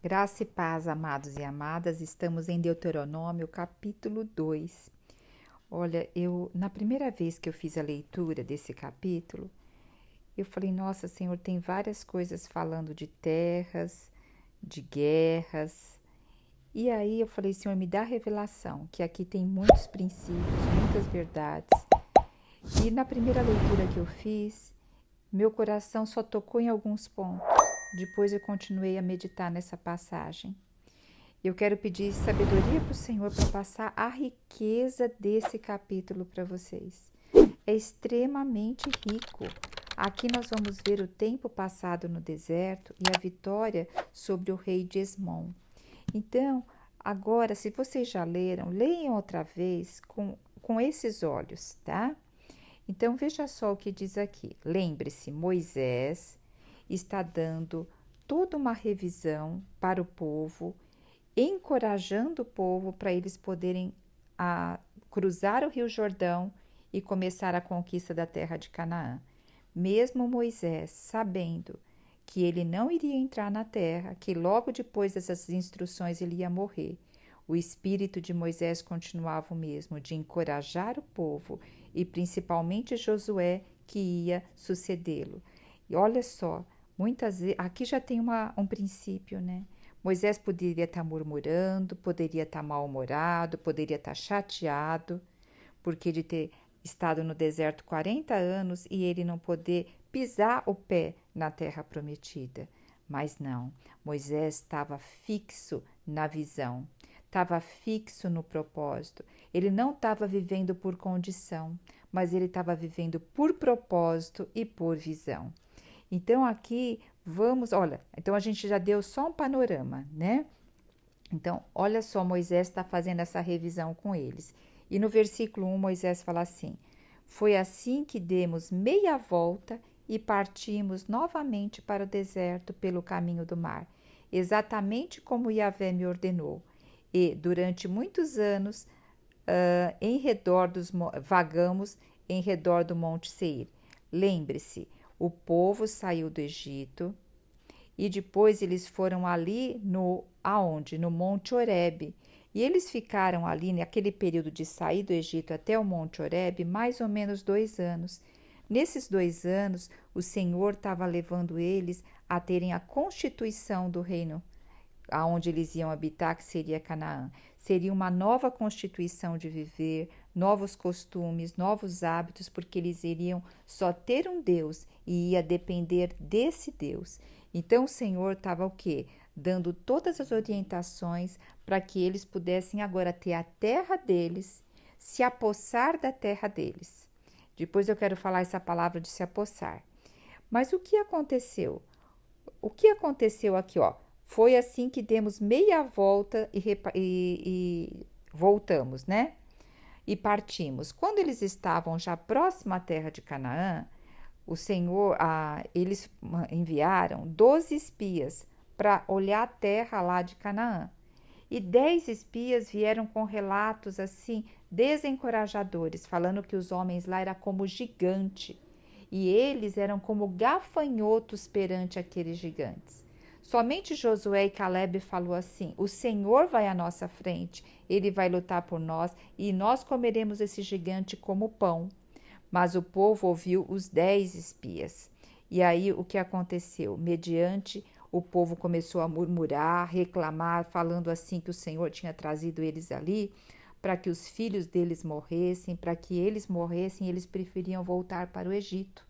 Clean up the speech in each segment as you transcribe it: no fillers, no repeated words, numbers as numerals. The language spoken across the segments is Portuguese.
Graça e paz, amados e amadas, estamos em Deuteronômio, capítulo 2. Olha, na primeira vez que eu fiz a leitura desse capítulo, eu falei, nossa, Senhor, tem várias coisas falando de terras, de guerras. E aí eu falei, Senhor, me dá revelação, que aqui tem muitos princípios, muitas verdades. E na primeira leitura que eu fiz, meu coração só tocou em alguns pontos. Depois eu continuei a meditar nessa passagem. Eu quero pedir sabedoria para o Senhor para passar a riqueza desse capítulo para vocês. É extremamente rico. Aqui nós vamos ver o tempo passado no deserto e a vitória sobre o rei de Esmon. Então, agora, se vocês já leram, leiam outra vez com esses olhos, tá? Então, veja só o que diz aqui. Lembre-se, Moisés está dando toda uma revisão para o povo, encorajando o povo para eles poderem cruzar o Rio Jordão e começar a conquista da terra de Canaã. Mesmo Moisés sabendo que ele não iria entrar na terra, que logo depois dessas instruções ele ia morrer, o espírito de Moisés continuava o mesmo, de encorajar o povo e principalmente Josué, que ia sucedê-lo. E olha só, muitas vezes, aqui já tem um princípio, né? Moisés poderia estar murmurando, poderia estar mal-humorado, poderia estar chateado, porque de ter estado no deserto 40 anos e ele não poder pisar o pé na terra prometida. Mas não, Moisés estava fixo na visão, estava fixo no propósito. Ele não estava vivendo por condição, mas ele estava vivendo por propósito e por visão. Então aqui então a gente já deu só um panorama, né? Então, olha só, Moisés está fazendo essa revisão com eles. E no versículo 1, Moisés fala assim: foi assim que demos meia volta e partimos novamente para o deserto pelo caminho do mar, exatamente como Yahvé me ordenou. E durante muitos anos vagamos em redor do Monte Seir. Lembre-se, o povo saiu do Egito e depois eles foram ali aonde? No Monte Horebe. E eles ficaram ali naquele período de sair do Egito até o Monte Horebe mais ou menos 2 anos. Nesses 2 anos, o Senhor estava levando eles a terem a constituição do reino aonde eles iam habitar, que seria Canaã. Seria uma nova constituição de viver, novos costumes, novos hábitos, porque eles iriam só ter um Deus e ia depender desse Deus. Então o Senhor estava o quê? Dando todas as orientações para que eles pudessem agora ter a terra deles, se apossar da terra deles. Depois eu quero falar essa palavra de se apossar. Mas o que aconteceu? O que aconteceu aqui, ó? Foi assim que demos meia volta e voltamos, né? E partimos. Quando eles estavam já próximo à terra de Canaã, o Senhor, eles enviaram 12 espias para olhar a terra lá de Canaã. E 10 espias vieram com relatos assim desencorajadores, falando que os homens lá eram como gigante e eles eram como gafanhotos perante aqueles gigantes. Somente Josué e Caleb falou assim: o Senhor vai à nossa frente, ele vai lutar por nós e nós comeremos esse gigante como pão. Mas o povo ouviu os 10 espias. E aí o que aconteceu? Mediante o povo começou a murmurar, reclamar, falando assim que o Senhor tinha trazido eles ali para que os filhos deles morressem, para que eles morressem, eles preferiam voltar para o Egito.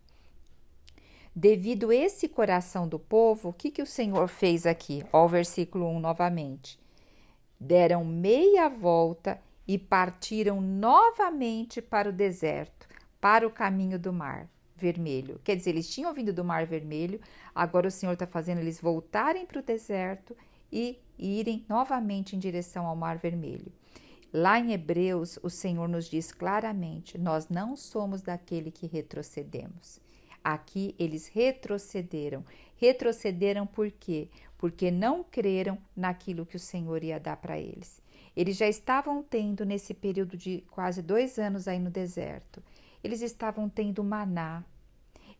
Devido a esse coração do povo, o que o Senhor fez aqui? Ó, o versículo 1 novamente. Deram meia volta e partiram novamente para o deserto, para o caminho do Mar Vermelho. Quer dizer, eles tinham vindo do Mar Vermelho, agora o Senhor está fazendo eles voltarem para o deserto e irem novamente em direção ao Mar Vermelho. Lá em Hebreus, o Senhor nos diz claramente: nós não somos daquele que retrocedemos. Aqui eles retrocederam. Retrocederam por quê? Porque não creram naquilo que o Senhor ia dar para eles. Eles já estavam tendo, nesse período de quase 2 anos aí no deserto, eles estavam tendo maná,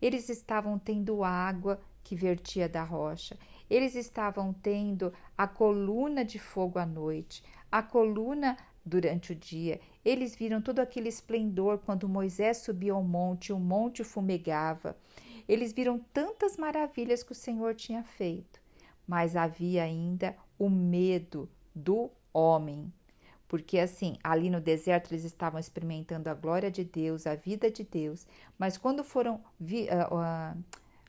eles estavam tendo água que vertia da rocha, Eles estavam tendo a coluna de fogo à noite, a coluna durante o dia. Eles viram todo aquele esplendor quando Moisés subia ao monte, o monte fumegava. Eles viram tantas maravilhas que o Senhor tinha feito, mas havia ainda o medo do homem. Porque assim, ali no deserto eles estavam experimentando a glória de Deus, a vida de Deus, mas quando foram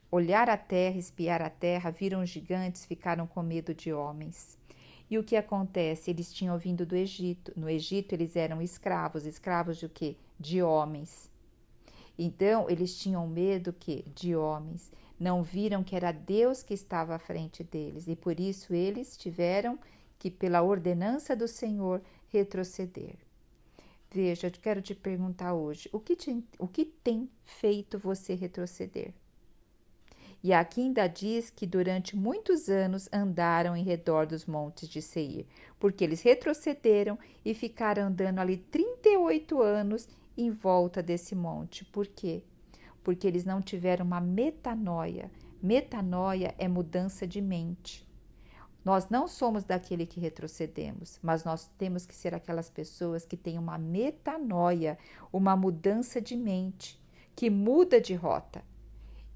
olhar a terra, espiar a terra, viram gigantes, ficaram com medo de homens. E o que acontece? Eles tinham vindo do Egito. No Egito eles eram escravos. Escravos de quê? De homens. Então eles tinham medo que de homens. Não viram que era Deus que estava à frente deles. E por isso eles tiveram que, pela ordenança do Senhor, retroceder. Veja, eu quero te perguntar hoje, o que tem feito você retroceder? E aqui ainda diz que durante muitos anos andaram em redor dos montes de Seir, porque eles retrocederam e ficaram andando ali 38 anos em volta desse monte. Por quê? Porque eles não tiveram uma metanoia. Metanoia é mudança de mente. Nós não somos daquele que retrocedemos, mas nós temos que ser aquelas pessoas que têm uma metanoia, uma mudança de mente, que muda de rota.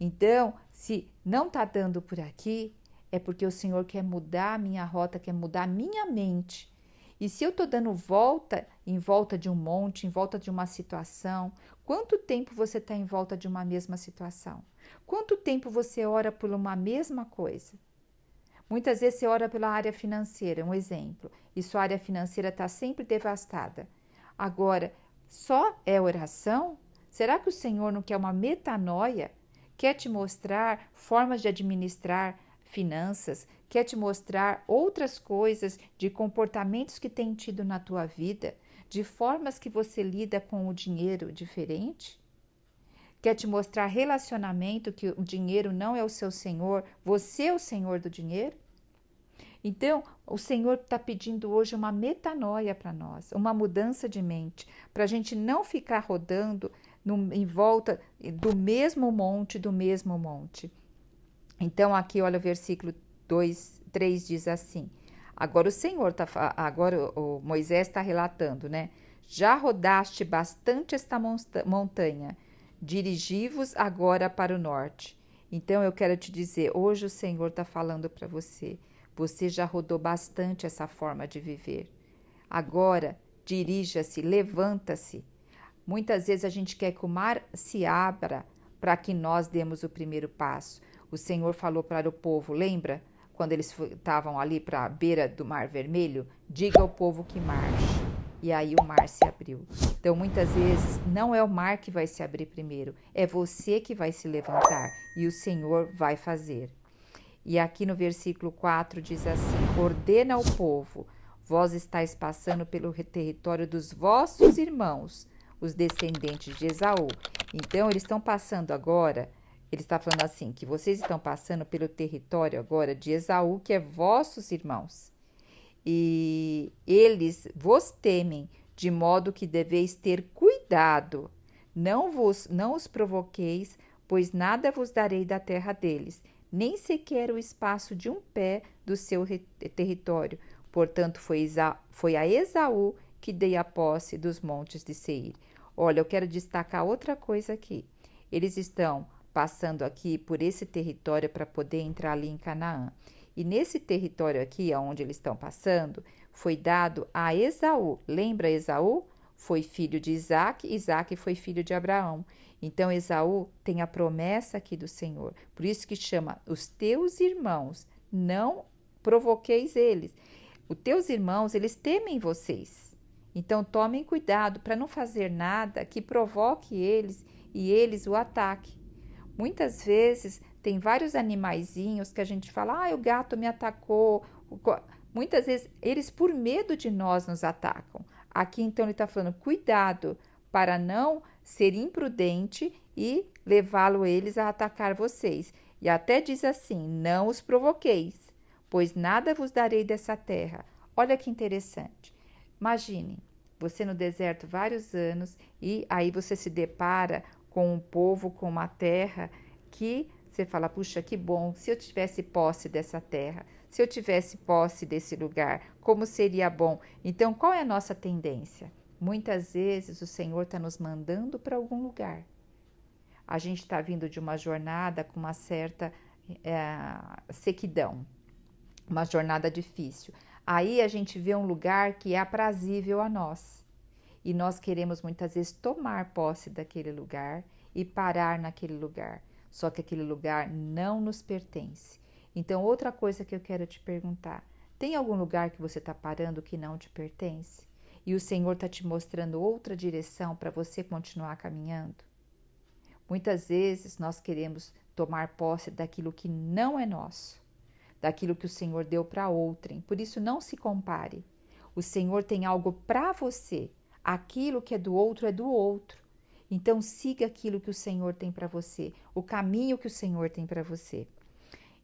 Então, se não está dando por aqui, é porque o Senhor quer mudar a minha rota, quer mudar a minha mente. E se eu estou dando volta em volta de um monte, em volta de uma situação, quanto tempo você está em volta de uma mesma situação? Quanto tempo você ora por uma mesma coisa? Muitas vezes você ora pela área financeira, um exemplo, e sua área financeira está sempre devastada. Agora, só é oração? Será que o Senhor não quer uma metanoia? Quer te mostrar formas de administrar finanças, quer te mostrar outras coisas de comportamentos que tem tido na tua vida, de formas que você lida com o dinheiro diferente? Quer te mostrar relacionamento, que o dinheiro não é o seu senhor, você é o senhor do dinheiro? Então, o Senhor está pedindo hoje uma metanoia para nós, uma mudança de mente, para a gente não ficar rodando em volta do mesmo monte. Então, aqui, olha o versículo 3 diz assim, agora o Moisés está relatando, né? Já rodaste bastante esta montanha, dirigi-vos agora para o norte. Então, eu quero te dizer, hoje o Senhor está falando para você, você já rodou bastante essa forma de viver. Agora, dirija-se, levanta-se. Muitas vezes a gente quer que o mar se abra para que nós demos o primeiro passo. O Senhor falou para o povo, lembra? Quando eles estavam ali para a beira do Mar Vermelho, diga ao povo que marche. E aí o mar se abriu. Então, muitas vezes, não é o mar que vai se abrir primeiro, é você que vai se levantar e o Senhor vai fazer. E aqui no versículo 4 diz assim, ordena ao povo, vós estáis passando pelo território dos vossos irmãos, os descendentes de Esaú. Então, eles estão passando agora, ele está falando assim, que vocês estão passando pelo território agora de Esaú, que é vossos irmãos. E eles vos temem, de modo que deveis ter cuidado. Não os provoqueis, pois nada vos darei da terra deles, nem sequer o espaço de um pé do seu território. Portanto, foi a Esaú que dei a posse dos montes de Seir. Olha, eu quero destacar outra coisa aqui. Eles estão passando aqui por esse território para poder entrar ali em Canaã. E nesse território aqui, onde eles estão passando, foi dado a Esaú. Lembra Esaú? Foi filho de Isaac, Isaac foi filho de Abraão. Então, Esaú tem a promessa aqui do Senhor. Por isso que chama os teus irmãos, não provoqueis eles. Os teus irmãos, eles temem vocês. Então, tomem cuidado para não fazer nada que provoque eles e eles o ataquem. Muitas vezes, tem vários animaizinhos que a gente fala, o gato me atacou. Muitas vezes, eles por medo de nós nos atacam. Aqui, então, ele está falando, cuidado para não ser imprudente e levá-lo eles a atacar vocês. E até diz assim, não os provoqueis, pois nada vos darei dessa terra. Olha que interessante. Imagine, você no deserto vários anos e aí você se depara com um povo, com uma terra que Você fala, puxa, que bom, se eu tivesse posse dessa terra, se eu tivesse posse desse lugar, como seria bom. Então, qual é a nossa tendência? Muitas vezes o Senhor está nos mandando para algum lugar. A gente está vindo de uma jornada com uma certa sequidão, uma jornada difícil. Aí a gente vê um lugar que é aprazível a nós. E nós queremos muitas vezes tomar posse daquele lugar e parar naquele lugar. Só que aquele lugar não nos pertence. Então, outra coisa que eu quero te perguntar: tem algum lugar que você está parando que não te pertence? E o Senhor está te mostrando outra direção para você continuar caminhando? Muitas vezes nós queremos tomar posse daquilo que não é nosso, daquilo que o Senhor deu para outrem. Por isso, não se compare. O Senhor tem algo para você. Aquilo que é do outro é do outro. Então, siga aquilo que o Senhor tem para você, o caminho que o Senhor tem para você.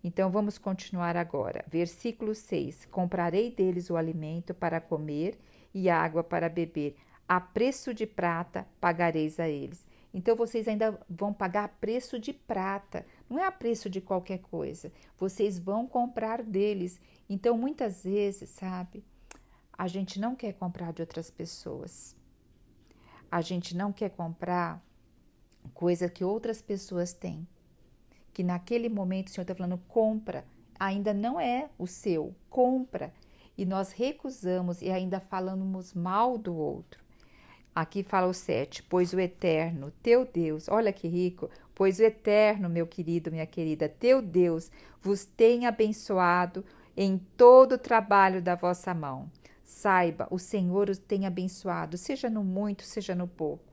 Então, vamos continuar agora. Versículo 6. Comprarei deles o alimento para comer e água para beber. A preço de prata pagareis a eles. Então, vocês ainda vão pagar a preço de prata. Não é a preço de qualquer coisa. Vocês vão comprar deles. Então, muitas vezes, sabe, a gente não quer comprar de outras pessoas. A gente não quer comprar coisa que outras pessoas têm. Que naquele momento o Senhor está falando, compra. Ainda não é o seu, compra. E nós recusamos e ainda falamos mal do outro. Aqui fala o 7, pois o Eterno, teu Deus, olha que rico, pois o Eterno, meu querido, minha querida, teu Deus, vos tem abençoado em todo o trabalho da vossa mão. Saiba, o Senhor os tem abençoado, seja no muito, seja no pouco.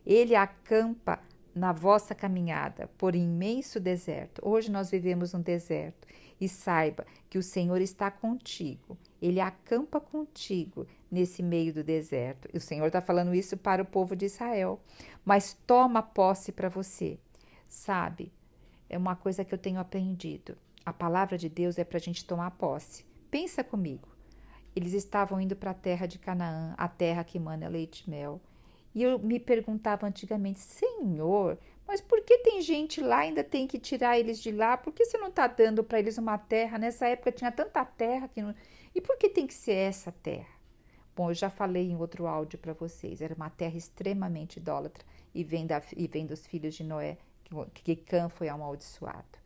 Ele acampa na vossa caminhada por imenso deserto. Hoje nós vivemos um deserto. E saiba que o Senhor está contigo. Ele acampa contigo nesse meio do deserto. E o Senhor está falando isso para o povo de Israel. Mas toma posse para você. Sabe, é uma coisa que eu tenho aprendido. A palavra de Deus é para a gente tomar posse. Pensa comigo. Eles estavam indo para a terra de Canaã, a terra que emana leite e mel. E eu me perguntava antigamente, Senhor, mas por que tem gente lá, ainda tem que tirar eles de lá? Por que você não está dando para eles uma terra? Nessa época tinha tanta terra que não... E por que tem que ser essa terra? Bom, eu já falei em outro áudio para vocês, era uma terra extremamente idólatra e vem dos filhos de Noé, que Cã foi amaldiçoado.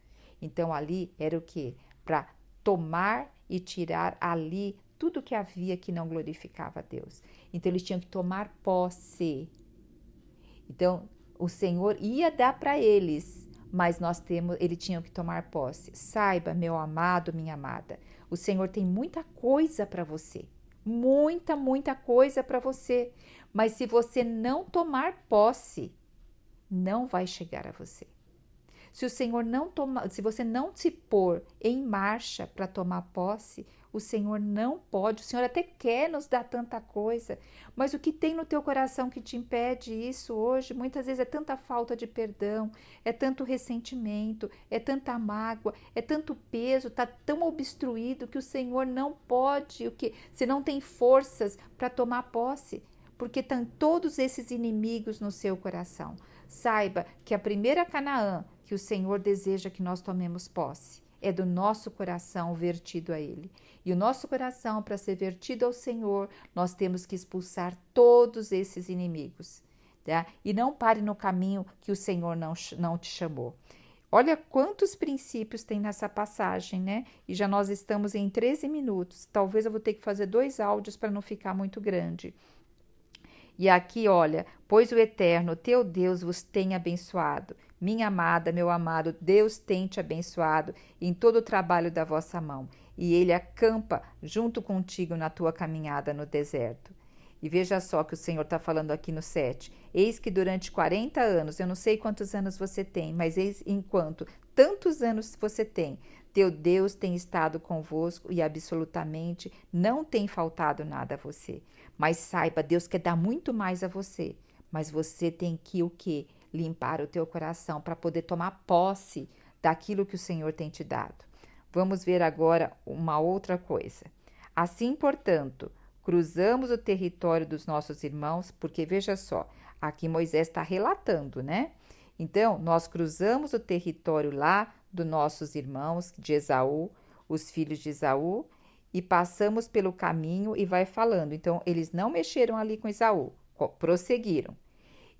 Então ali era o quê? Para tomar e tirar ali tudo que havia que não glorificava a Deus. Então, eles tinham que tomar posse. Então, o Senhor ia dar para eles, mas eles tinham que tomar posse. Saiba, meu amado, minha amada, o Senhor tem muita coisa para você. Muita, muita coisa para você. Mas se você não tomar posse, não vai chegar a você. Se o Senhor não tomar, se você não se pôr em marcha para tomar posse, o Senhor não pode. O Senhor até quer nos dar tanta coisa, mas o que tem no teu coração que te impede isso hoje, muitas vezes é tanta falta de perdão, é tanto ressentimento, é tanta mágoa, é tanto peso, está tão obstruído que o Senhor não pode, você não tem forças para tomar posse, porque estão todos esses inimigos no seu coração. Saiba que a primeira Canaã que o Senhor deseja que nós tomemos posse é do nosso coração vertido a Ele. E o nosso coração, para ser vertido ao Senhor, nós temos que expulsar todos esses inimigos. Tá? E não pare no caminho que o Senhor não te chamou. Olha quantos princípios tem nessa passagem, né? E já nós estamos em 13 minutos. Talvez eu vou ter que fazer 2 áudios para não ficar muito grande. E aqui, olha, pois o Eterno, teu Deus, vos tem abençoado. Minha amada, meu amado, Deus tem te abençoado em todo o trabalho da vossa mão. E Ele acampa junto contigo na tua caminhada no deserto. E veja só que o Senhor está falando aqui no 7. Eis que durante 40 anos, eu não sei quantos anos você tem, mas eis enquanto tantos anos você tem, teu Deus tem estado convosco e absolutamente não tem faltado nada a você. Mas saiba, Deus quer dar muito mais a você, mas você tem que o quê? Limpar o teu coração para poder tomar posse daquilo que o Senhor tem te dado. Vamos ver agora uma outra coisa. Assim, portanto, cruzamos o território dos nossos irmãos, porque veja só, aqui Moisés está relatando, né? Então, nós cruzamos o território lá dos nossos irmãos de Esaú, os filhos de Esaú, e passamos pelo caminho e vai falando. Então, eles não mexeram ali com Esaú, prosseguiram.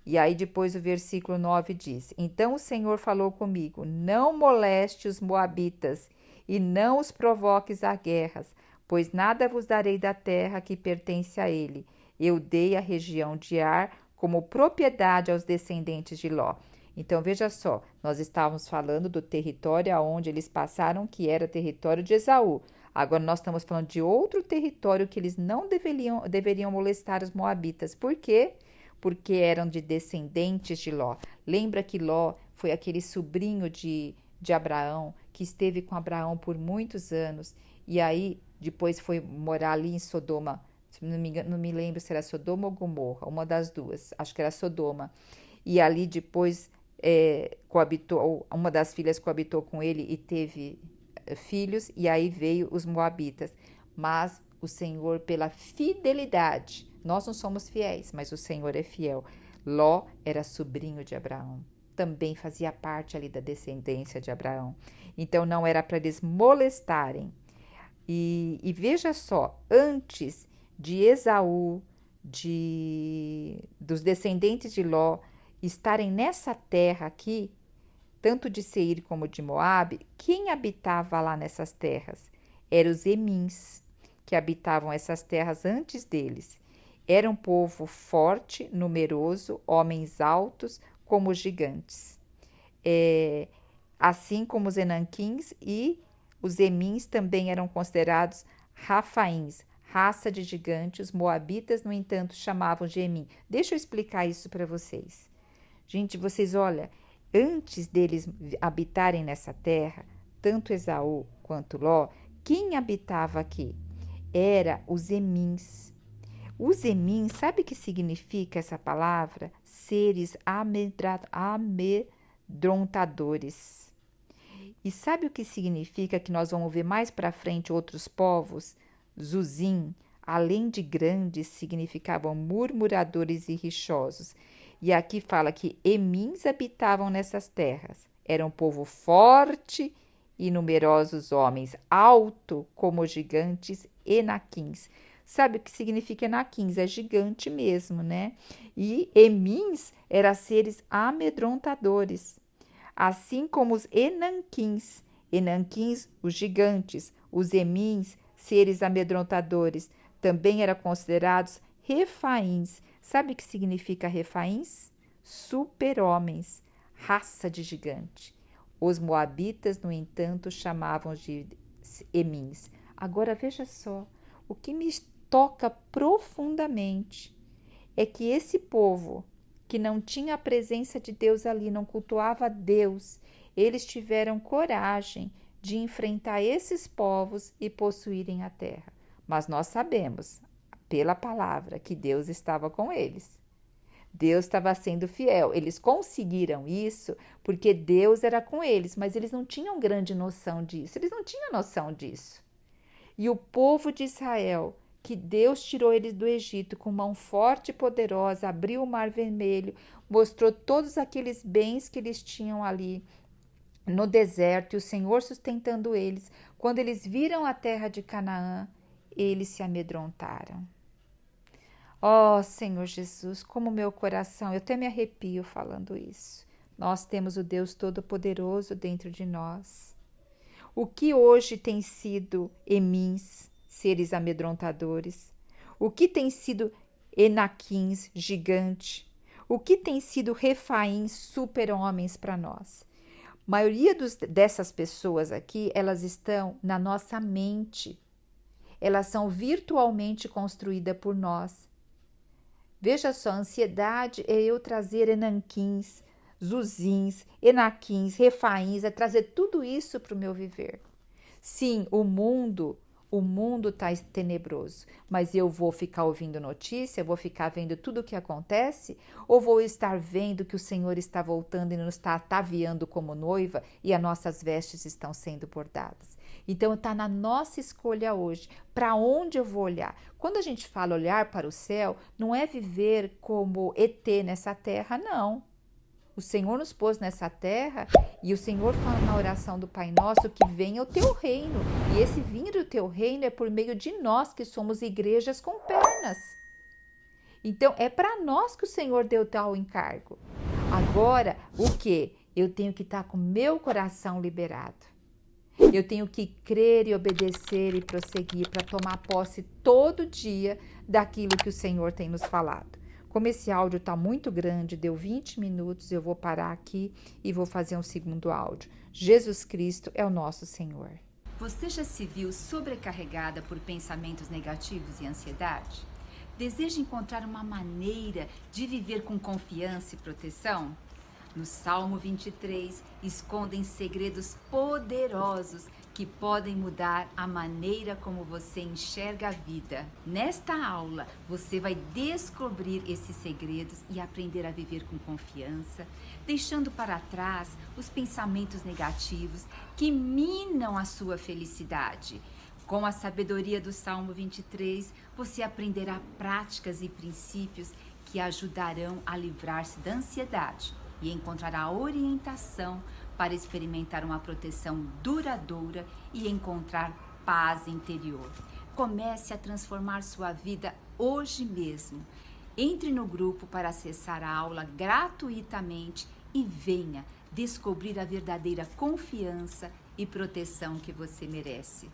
E aí depois o versículo 9 diz: Então o Senhor falou comigo: Não moleste os moabitas e não os provoques a guerras, pois nada vos darei da terra que pertence a ele. Eu dei a região de Ar como propriedade aos descendentes de Ló. Então veja só, nós estávamos falando do território aonde eles passaram, que era território de Esaú. Agora nós estamos falando de outro território que eles não deveriam molestar os moabitas. Por quê? Porque eram de descendentes de Ló. Lembra que Ló foi aquele sobrinho de Abraão, que esteve com Abraão por muitos anos, e aí depois foi morar ali em Sodoma, não me lembro se era Sodoma ou Gomorra, uma das duas, acho que era Sodoma, e ali depois coabitou, uma das filhas coabitou com ele e teve filhos, e aí veio os moabitas, mas o Senhor, pela fidelidade, nós não somos fiéis, mas o Senhor é fiel. Ló era sobrinho de Abraão, também fazia parte ali da descendência de Abraão. Então não era para eles molestarem. E veja só, antes de Esaú, dos descendentes de Ló, estarem nessa terra aqui, tanto de Seir como de Moabe, quem habitava lá nessas terras? Eram os Emins, que habitavam essas terras antes deles. Era um povo forte, numeroso, homens altos como gigantes. Assim como os Enaquins e os Emins também eram considerados Rafaíns, raça de gigantes. Os moabitas, no entanto, chamavam de Emim. Deixa eu explicar isso para vocês. Gente, vocês olha, antes deles habitarem nessa terra, tanto Esaú quanto Ló, quem habitava aqui? Era os Emins. Os Emins, sabe o que significa essa palavra? Seres amedrontadores. E sabe o que significa que nós vamos ver mais para frente outros povos? Zuzim, além de grandes, significavam murmuradores e rixosos. E aqui fala que Emins habitavam nessas terras. Era um povo forte e numerosos homens, alto como gigantes Enaquins. Sabe o que significa Enaquins? É gigante mesmo, né? E Emins eram seres amedrontadores, assim como os Enaquins. Enaquins, os gigantes, os Emins, seres amedrontadores, também eram considerados Refaíns. Sabe o que significa Refaíns? Super-homens, raça de gigante. Os moabitas, no entanto, chamavam de Emins. Agora veja só, o que me toca profundamente é que esse povo que não tinha a presença de Deus ali, não cultuava a Deus, eles tiveram coragem de enfrentar esses povos e possuírem a terra. Mas nós sabemos, pela palavra, que Deus estava com eles. Deus estava sendo fiel. Eles conseguiram isso porque Deus era com eles, mas eles não tinham grande noção disso. Eles não tinham noção disso. E o povo de Israel, que Deus tirou eles do Egito com mão forte e poderosa, abriu o Mar Vermelho, mostrou todos aqueles bens que eles tinham ali no deserto e o Senhor sustentando eles. Quando eles viram a terra de Canaã, eles se amedrontaram. Ó Senhor Jesus, como meu coração, eu até me arrepio falando isso. Nós temos o Deus Todo-Poderoso dentro de nós. O que hoje tem sido Emins, seres amedrontadores? O que tem sido Enaquins, gigante? O que tem sido Refaíns, super-homens para nós? A maioria dessas pessoas aqui, elas estão na nossa mente. Elas são virtualmente construídas por nós. Veja só, a ansiedade é eu trazer Enaquins, Zuzins, Enaquins, Refaíns, é trazer tudo isso para o meu viver. Sim, o mundo está tenebroso, mas eu vou ficar ouvindo notícia, vou ficar vendo tudo o que acontece, ou vou estar vendo que o Senhor está voltando e nos está ataviando como noiva e as nossas vestes estão sendo bordadas. Então está na nossa escolha hoje, para onde eu vou olhar. Quando a gente fala olhar para o céu, não é viver como ET nessa terra, não. O Senhor nos pôs nessa terra e o Senhor fala na oração do Pai Nosso que venha o teu reino. E esse vir do teu reino é por meio de nós que somos igrejas com pernas. Então é para nós que o Senhor deu tal encargo. Agora, o que? Eu tenho que estar com meu coração liberado. Eu tenho que crer e obedecer e prosseguir para tomar posse todo dia daquilo que o Senhor tem nos falado. Como esse áudio está muito grande, deu 20 minutos, eu vou parar aqui e vou fazer um segundo áudio. Jesus Cristo é o nosso Senhor. Você já se viu sobrecarregada por pensamentos negativos e ansiedade? Deseja encontrar uma maneira de viver com confiança e proteção? No Salmo 23, escondem segredos poderosos que podem mudar a maneira como você enxerga a vida. Nesta aula, você vai descobrir esses segredos e aprender a viver com confiança, deixando para trás os pensamentos negativos que minam a sua felicidade. Com a sabedoria do Salmo 23, você aprenderá práticas e princípios que ajudarão a livrar-se da ansiedade e encontrará orientação para experimentar uma proteção duradoura e encontrar paz interior. Comece a transformar sua vida hoje mesmo. Entre no grupo para acessar a aula gratuitamente e venha descobrir a verdadeira confiança e proteção que você merece.